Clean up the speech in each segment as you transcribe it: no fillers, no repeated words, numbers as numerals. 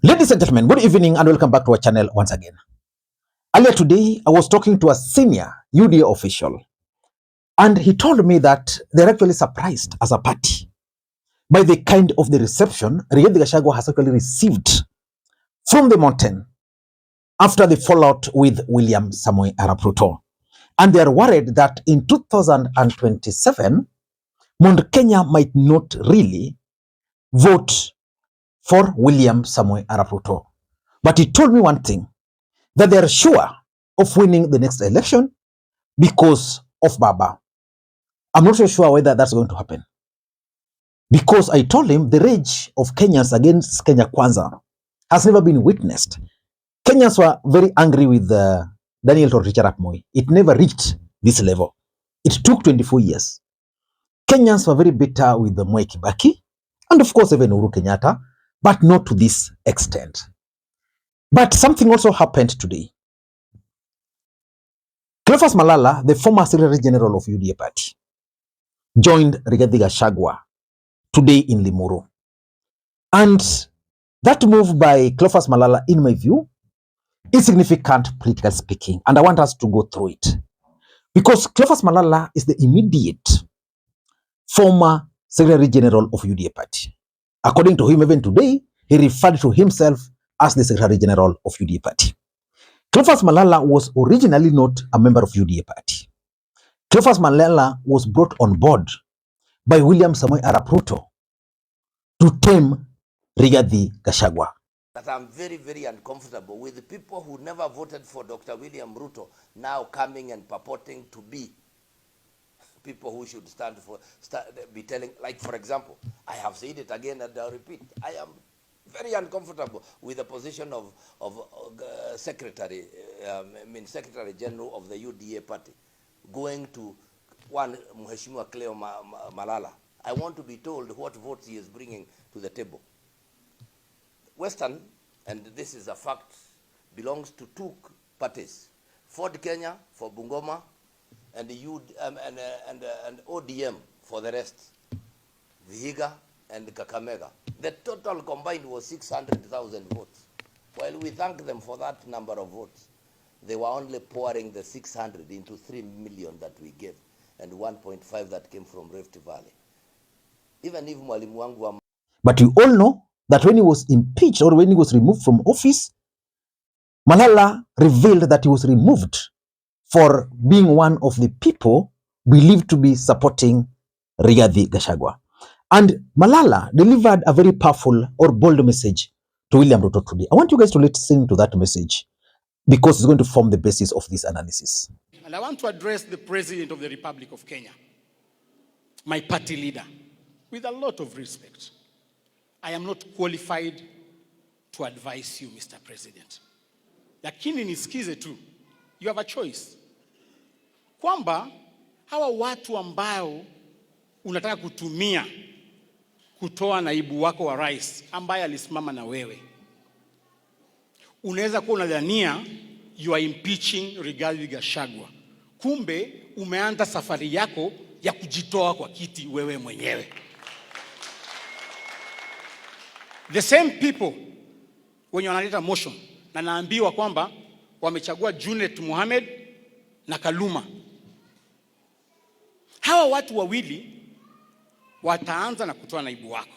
Ladies and gentlemen, good evening and welcome back to our channel once again. Earlier today, I was talking to a senior UDA official and he told me that they're actually surprised as a party by the kind of the reception Rigathi Gachagua has actually received from the mountain after the fallout with William Ruto. And they are worried that in 2027, Mount Kenya might not really vote for William Ruto. But he told me one thing, that they are sure of winning the next election because of Baba. I'm not so sure whether that's going to happen. Because I told him the rage of Kenyans against Kenya Kwanza has never been witnessed. Kenyans were very angry with Daniel Toroitich arap Moi. It never reached this level. It took 24 years. Kenyans were very bitter with Moi Kibaki and of course even Uhuru Kenyatta, but not to this extent. But something also happened today. Cleophas Malala, the former Secretary General of UDA party, joined Rigathi Gachagua today in Limuru. And that move by Cleophas Malala, in my view, is significant politically speaking. And I want us to go through it. Because Cleophas Malala is the immediate former Secretary General of UDA party. According to him, even today, he referred to himself as the Secretary General of UDA party. Cleophas Malala was originally not a member of UDA party. Cleophas Malala was brought on board by William Ruto to tame Rigathi Gachagua. That I'm very, very uncomfortable with the people who never voted for Dr. William Ruto now coming and purporting to be people who should be telling, like for example, I have said it again and I'll repeat, I am very uncomfortable with the position of Secretary General of the UDA party going to one Mheshimiwa Cleophas Malala. I want to be told what votes he is bringing to the table. Western, and this is a fact, belongs to two parties: Ford Kenya for Bungoma and ODM for the rest, Vihiga and Kakamega. The total combined was 600,000 votes. While we thank them for that number of votes, they were only pouring the 600 into 3 million that we gave and 1.5 that came from Rift Valley. Even if Mwalimu wangu. But you all know that when he was impeached or when he was removed from office, Malala revealed that he was removed for being one of the people believed to be supporting Rigathi Gachagua. And Malala delivered a very powerful or bold message to William Ruto today. I want you guys to listen to that message because it's going to form the basis of this analysis. And I want to address the President of the Republic of Kenya, my party leader, with a lot of respect. I am not qualified to advise you, Mr. President. Lakini nisikize tu. You have a choice. Kwamba hawa watu ambao unataka kutumia kutoa naibu wako wa rais ambaye alisimama na wewe, unaweza kuwa unadhania you are impeaching Rigathi Gachagua. Kumbe umeanza safari yako ya kujitoa kwa kiti wewe mwenyewe. The same people wenye wanaleta motion na naambiwa kwamba wamechagua Junet Mohamed na Kaluma. Hawa watu wawili wataanza na kutoa naibu wako.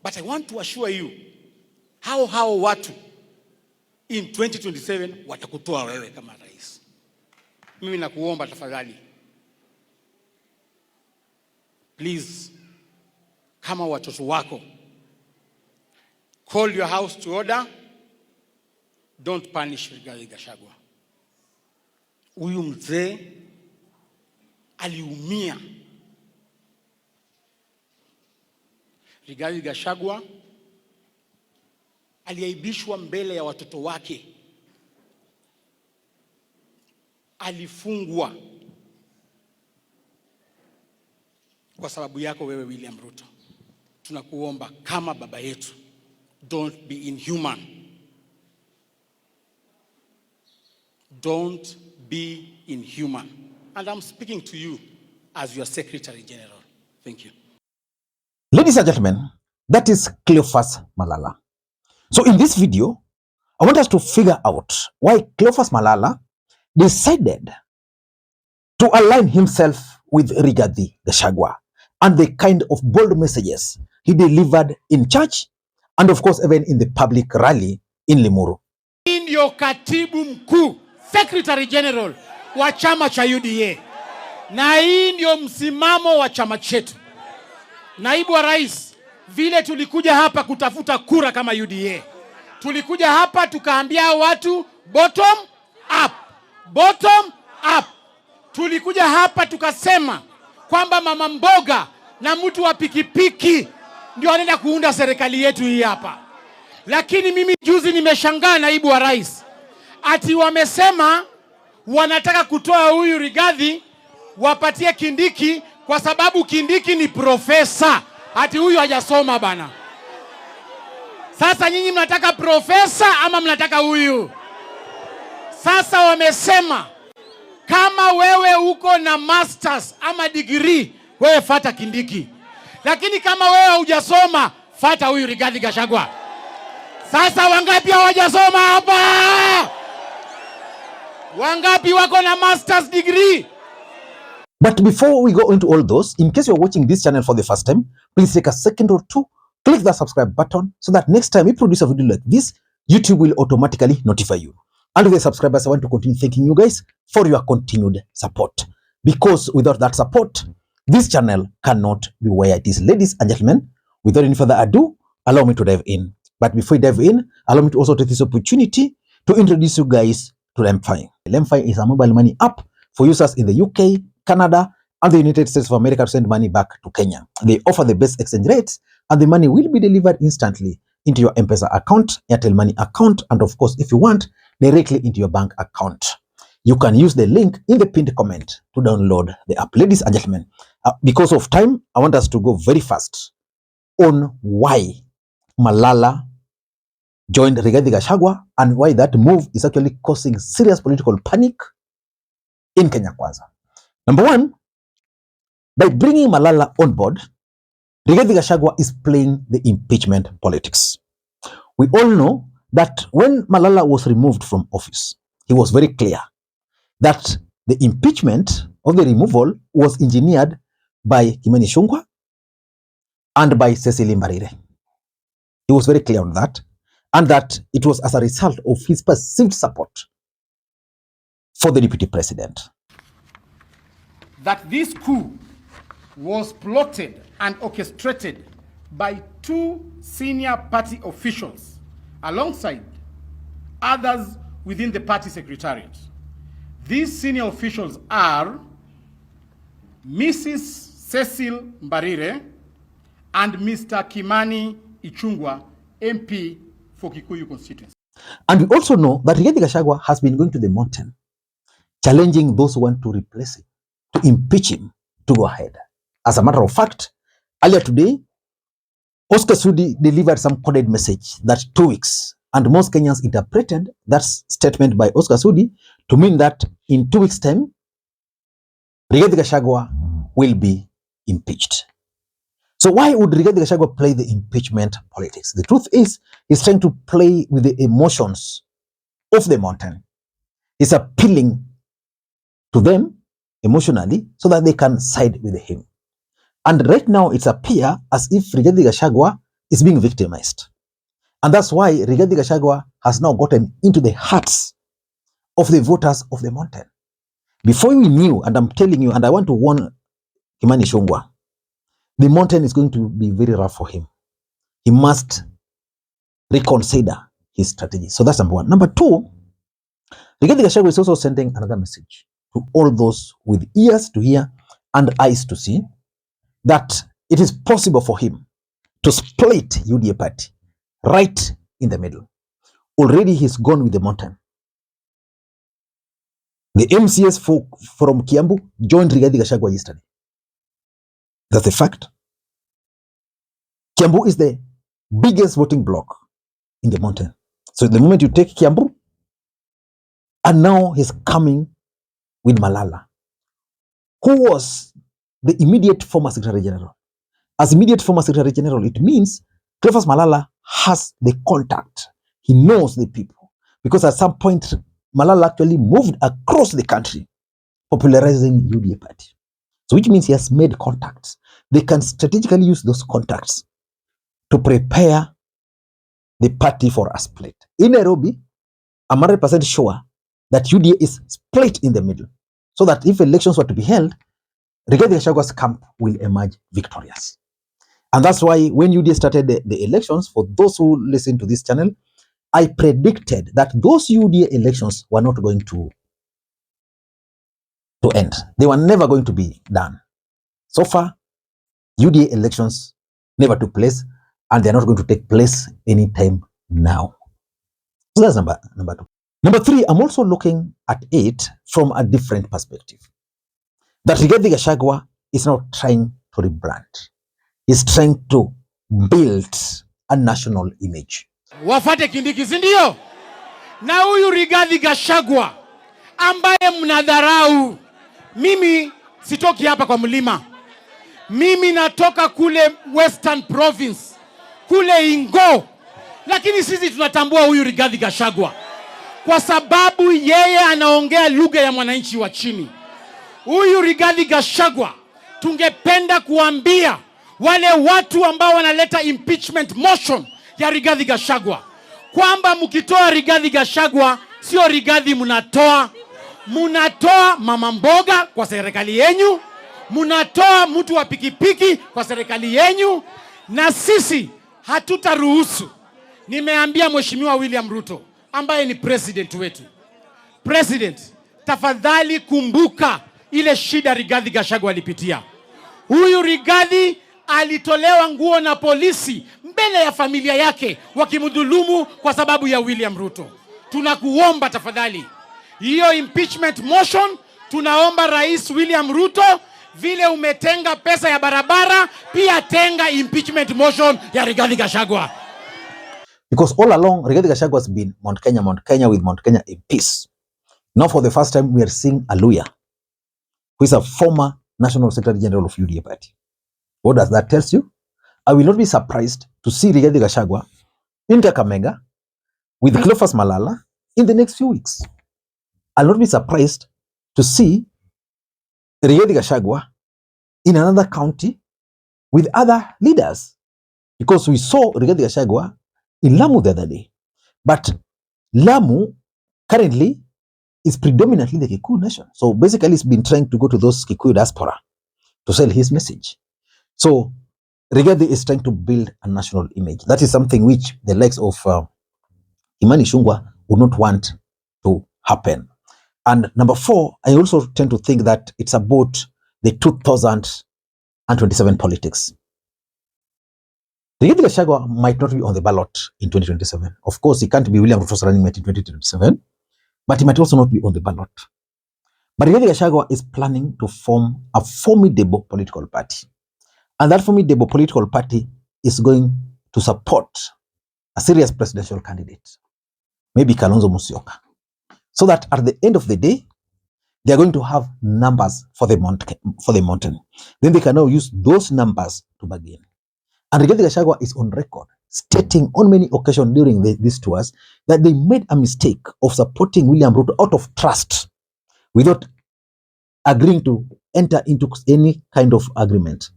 But I want to assure you, hao watu in 2027 watakutoa wewe kama rais. Mimi nakuomba tafadhali, please, kama watoto wako, call your house to order. Don't punish Rigathi Gachagua. Huyu mzee aliumia. Rigathi Gachagua aliaibishwa mbele ya watoto wake. Alifungwa kwa sababu yako wewe William Ruto. Tunakuomba kama baba yetu, don't be inhuman. Don't be inhuman. And I'm speaking to you as your Secretary General. Thank you. Ladies and gentlemen, that is Cleophas Malala. So in this video, I want us to figure out why Cleophas Malala decided to align himself with Rigathi Gachagua and the kind of bold messages he delivered in church and of course even in the public rally in Limuru. Hii ndio katibu mkuu, Secretary General wa chama cha UDA. Na hii ndio msimamo wa chama chetu. Naibu wa Rais, vile tulikuja hapa kutafuta kura kama UDA. Tulikuja hapa tukaambia watu bottom up. Bottom up. Tulikuja hapa tukasema kwamba mama mboga na mtu wa pikipiki ndio anaenda kuunda serikali yetu hii hapa. Lakini mimi juzi nimeshangaa, Naibu wa Rais, ati wamesema wanataka kutoa huyu Rigathi wapatie Kindiki kwa sababu Kindiki ni profesa. Ati huyu hajasoma bana. Sasa nyinyi mnataka profesa ama mnataka huyu? Sasa wamesema kama wewe uko na masters ama degree, wewe fata Kindiki. Lakini kama wewe hujasoma, fata huyu Rigathi Gachagua. Sasa wangapi hawajasoma hapa? Wangapi wako na masters degree? But before we go into all those, in case you're watching this channel for the first time, please take a second or two, click the subscribe button so that next time we produce a video like this, YouTube will automatically notify you. And with the subscribers, I want to continue thanking you guys for your continued support. Because without that support, this channel cannot be where it is. Ladies and gentlemen, without any further ado, allow me to dive in. But before I dive in, allow me to also take this opportunity to introduce you guys to Lemfi. Lemfi is a mobile money app for users in the UK, Canada, and the United States of America to send money back to Kenya. They offer the best exchange rates, and the money will be delivered instantly into your M-Pesa account, Airtel Money account, and of course, if you want, directly into your bank account. You can use the link in the pinned comment to download the app. Ladies and gentlemen, because of time, I want us to go very fast on why Malala joined Rigathi Gachagua and why that move is actually causing serious political panic in Kenya Kwanza. Number one, by bringing Malala on board, Rigathi Gachagua is playing the impeachment politics. We all know that when Malala was removed from office, he was very clear that the impeachment of the removal was engineered by Kimani Ichung'wah and by Cecily Mbarire. He was very clear on that, and that it was as a result of his perceived support for the Deputy President. That this coup was plotted and orchestrated by two senior party officials alongside others within the party secretariat. These senior officials are Mrs. Cecil Mbarire and Mr. Kimani Ichung'wah, MP for Kikuyu constituency. And we also know that Rigathi Gachagua has been going to the mountain, challenging those who want to replace him, to impeach him, to go ahead. As a matter of fact, earlier today, Oscar Sudi delivered some coded message that 2 weeks, and most Kenyans interpreted that statement by Oscar Sudi to mean that in 2 weeks' time, Rigathi Gachagua will be impeached. So why would Rigathi Gachagua play the impeachment politics? The truth is, he's trying to play with the emotions of the mountain. He's appealing to them emotionally so that they can side with him. And right now, it appears as if Rigathi Gachagua is being victimized. And that's why Rigathi Gachagua has now gotten into the hearts of the voters of the mountain. Before we knew, and I'm telling you, and I want to warn Kimani Ichung'wah, the mountain is going to be very rough for him. He must reconsider his strategy. So that's number one. Number two, Rigathi Gachagua is also sending another message to all those with ears to hear and eyes to see that it is possible for him to split UDA party right in the middle. Already he's gone with the mountain. The MCS from Kiambu joined Rigathi Gachagua yesterday. That's a fact. Kiambu is the biggest voting bloc in the mountain. So the moment you take Kiambu, and now he's coming with Malala, who was the immediate former Secretary General. As immediate former Secretary General, it means Cleophas Malala has the contact He knows the people. Because at some point, Malala actually moved across the country, popularizing UDA party. So which means he has made contacts. They can strategically use those contacts to prepare the party for a split. In Nairobi, I'm 100% sure that UDA is split in the middle, so that if elections were to be held, Rigathi Gachagua's camp will emerge victorious. And that's why when UDA started the elections, for those who listen to this channel, I predicted that those UDA elections were not going to end. They were never going to be done. So far, UDA elections never took place, and they're not going to take place anytime now. So that's number two. Number three, I'm also looking at it from a different perspective. That Rigathi Gachagua is not trying to rebrand. He's trying to build a national image. Wafate Kindiki, si ndio? Na huyu Rigathi Gachagua ambaye mnadharau. Mimi sitoki hapa kwa mlima. Mimi natoka kule Western Province, kule Ingo. Lakini sisi tunatambua huyu Rigathi Gachagua kwa sababu yeye anaongea lugha ya mwananchi wa chini. Huyu Rigathi Gachagua tungependa kuambia wale watu ambao wanaleta impeachment motion ya Rigathi Gachagua kwamba mkitoa Rigathi Gachagua sio Rigathi munatoa mama mboga kwa serikali yenu, munatoa mtu wa pikipiki kwa serikali yenu, na sisi hatutaruhusu. Nimeambia Mheshimiwa William Ruto ambaye ni president wetu, President, tafadhali kumbuka ile shida Rigathi Gachagua alipitia. Huyu Rigathi alitolewa nguo na polisi mbele ya familia yake wakimdhulumu kwa sababu ya William Ruto. Tunakuomba tafadhali, hiyo impeachment motion, tunaomba Rais William Ruto, vile umetenga pesa ya barabara, pia tenga impeachment motion ya Rigathi Gachagua. Because all along, Rigathi Gachagua has been Mount Kenya with Mount Kenya in peace. Now for the first time, we are seeing a lawyer who is a former National Secretary General of UDA party. What does that tell you? I will not be surprised to see Rigathi Gachagua in Kakamega with Cleophas Malala in the next few weeks. I'll not be surprised to see Rigathi Gachagua in another county with other leaders, because we saw Rigathi Gachagua in Lamu the other day. But Lamu currently is predominantly the Kikuyu nation. So basically he's been trying to go to those Kikuyu diaspora to sell his message. So Rigathi is trying to build a national image. That is something which the likes of Imani Shungwa would not want to happen. And number four, I also tend to think that it's about the 2027 politics. Rigathi Gachagua might not be on the ballot in 2027. Of course, he can't be William Ruto's running mate in 2027, but he might also not be on the ballot. But Rigathi Gachagua is planning to form a formidable political party. And that formidable political party is going to support a serious presidential candidate, maybe Kalonzo Musyoka, so that at the end of the day, they are going to have numbers for the mountain. Then they can now use those numbers to bargain. And Rigathi Gachagua is on record stating on many occasions during these tours that they made a mistake of supporting William Ruto out of trust without agreeing to enter into any kind of agreement.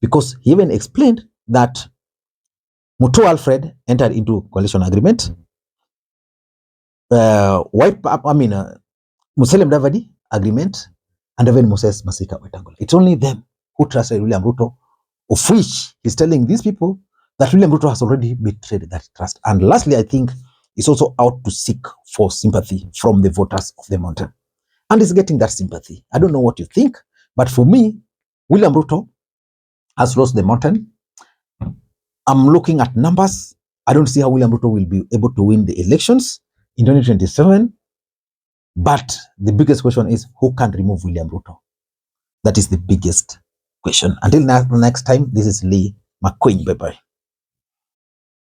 Because he even explained that Mutua Alfred entered into coalition agreement. Musalia Mudavadi agreement, and even Moses Masika Wetangula. It's only them who trusted William Ruto, of which he's telling these people that William Ruto has already betrayed that trust. And lastly, I think he's also out to seek for sympathy from the voters of the mountain. And he's getting that sympathy. I don't know what you think, but for me, William Ruto has lost the mountain. I'm looking at numbers. I don't see how William Ruto will be able to win the elections in 2027. But the biggest question is, who can remove William Ruto? That is the biggest question. Until next time, this is Lee Makwiny. Bye-bye.